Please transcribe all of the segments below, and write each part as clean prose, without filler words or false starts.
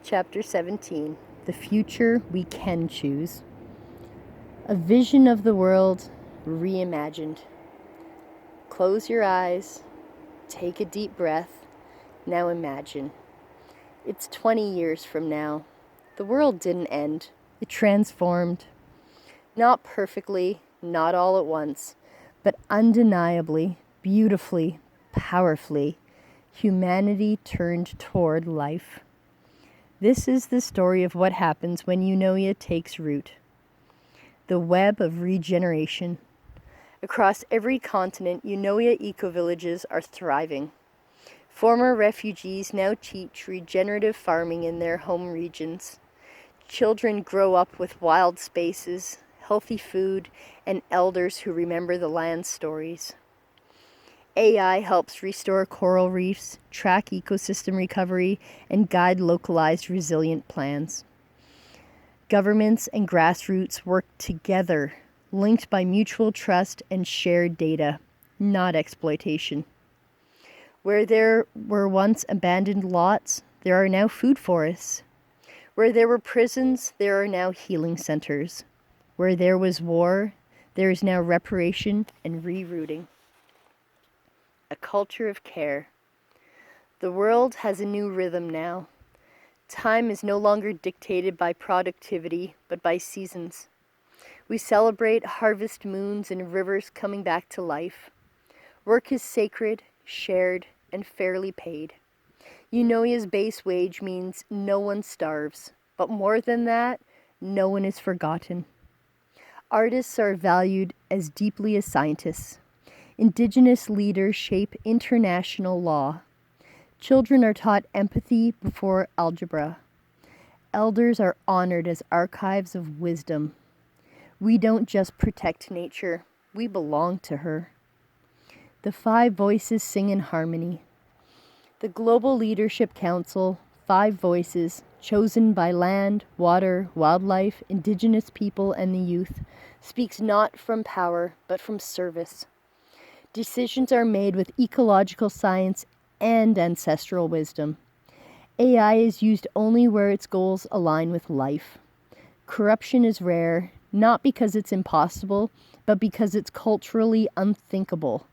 Chapter 17, The Future We Can Choose. A vision of the world reimagined. Close your eyes, take a deep breath, now imagine. It's 20 years from now. The world didn't end, it transformed. Not perfectly, not all at once, but undeniably, beautifully, powerfully, humanity turned toward life. This is the story of what happens when Eunoia takes root. The web of regeneration. Across every continent, Eunoia eco-villages are thriving. Former refugees now teach regenerative farming in their home regions. Children grow up with wild spaces, healthy food, and elders who remember the land's stories. AI helps restore coral reefs, track ecosystem recovery, and guide localized resilient plans. Governments and grassroots work together, linked by mutual trust and shared data, not exploitation. Where there were once abandoned lots, there are now food forests. Where there were prisons, there are now healing centers. Where there was war, there is now reparation and rerouting. A culture of care. The world has a new rhythm now. Time is no longer dictated by productivity, but by seasons. We celebrate harvest moons and rivers coming back to life. Work is sacred, shared, and fairly paid. Eunoia's base wage means no one starves, but more than that, no one is forgotten. Artists are valued as deeply as scientists. Indigenous leaders shape international law. Children are taught empathy before algebra. Elders are honored as archives of wisdom. We don't just protect nature, we belong to her. The 5 voices sing in harmony. The Global Leadership Council, 5 voices, chosen by land, water, wildlife, indigenous people, and the youth, speaks not from power, but from service. Decisions are made with ecological science and ancestral wisdom. AI is used only where its goals align with life. Corruption is rare, not because it's impossible, but because it's culturally unthinkable.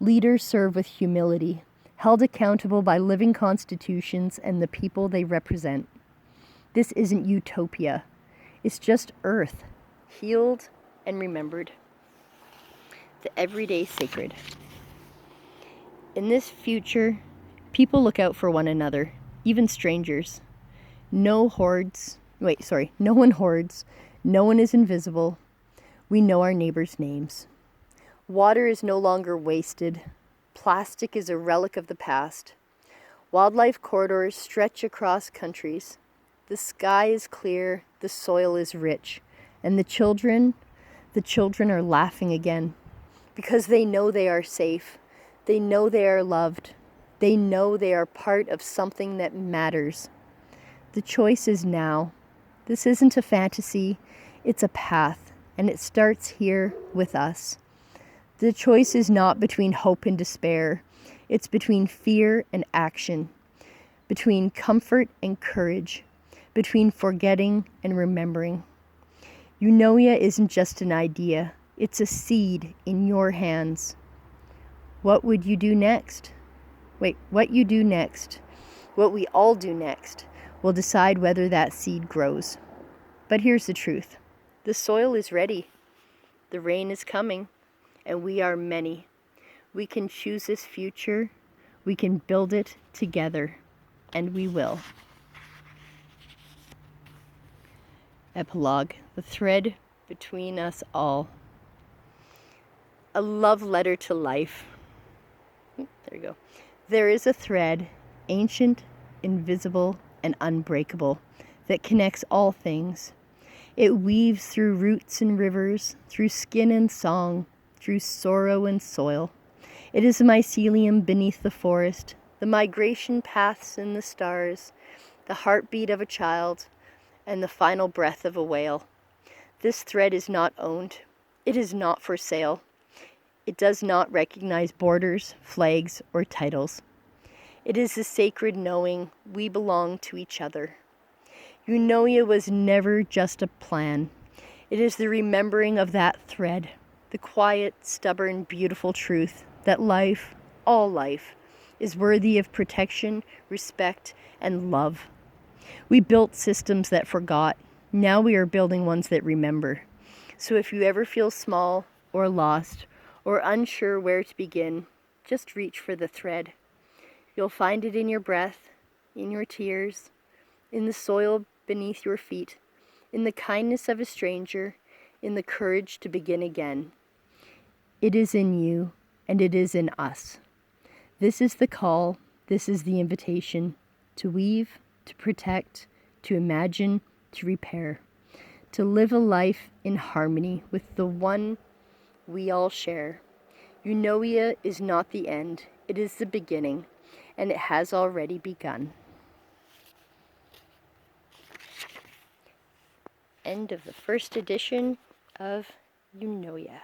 Leaders serve with humility, held accountable by living constitutions and the people they represent. This isn't utopia. It's just Earth, healed and remembered. The everyday sacred. In this future, people look out for one another, even strangers. No one hoards, no one is invisible. We know our neighbors' names. Water is no longer wasted. Plastic is a relic of the past. Wildlife corridors stretch across countries. The sky is clear, the soil is rich, and the children are laughing again. Because they know they are safe. They know they are loved. They know they are part of something that matters. The choice is now. This isn't a fantasy, it's a path, and it starts here with us. The choice is not between hope and despair. It's between fear and action, between comfort and courage, between forgetting and remembering. Eunoia isn't just an idea. It's a seed in your hands. What would you do next? What you do next, what we all do next, will decide whether that seed grows. But here's the truth. The soil is ready. The rain is coming, and we are many. We can choose this future. We can build it together, and we will. Epilogue. The thread between us all. A love letter to life. There you go. There is a thread, ancient, invisible, and unbreakable, that connects all things. It weaves through roots and rivers, through skin and song, through sorrow and soil. It is a mycelium beneath the forest, the migration paths in the stars, the heartbeat of a child, and the final breath of a whale. This thread is not owned. It is not for sale. It does not recognize borders, flags, or titles. It is the sacred knowing we belong to each other. Eunoia was never just a plan. It is the remembering of that thread, the quiet, stubborn, beautiful truth that life, all life, is worthy of protection, respect, and love. We built systems that forgot. Now we are building ones that remember. So if you ever feel small or lost or unsure where to begin, just reach for the thread. You'll find it in your breath, in your tears, in the soil beneath your feet, in the kindness of a stranger, in the courage to begin again. It is in you, and it is in us. This is the call, this is the invitation to weave, to protect, to imagine, to repair, to live a life in harmony with the one we all share. Eunoia is not the end, it is the beginning, and it has already begun. End of the first edition of Eunoia.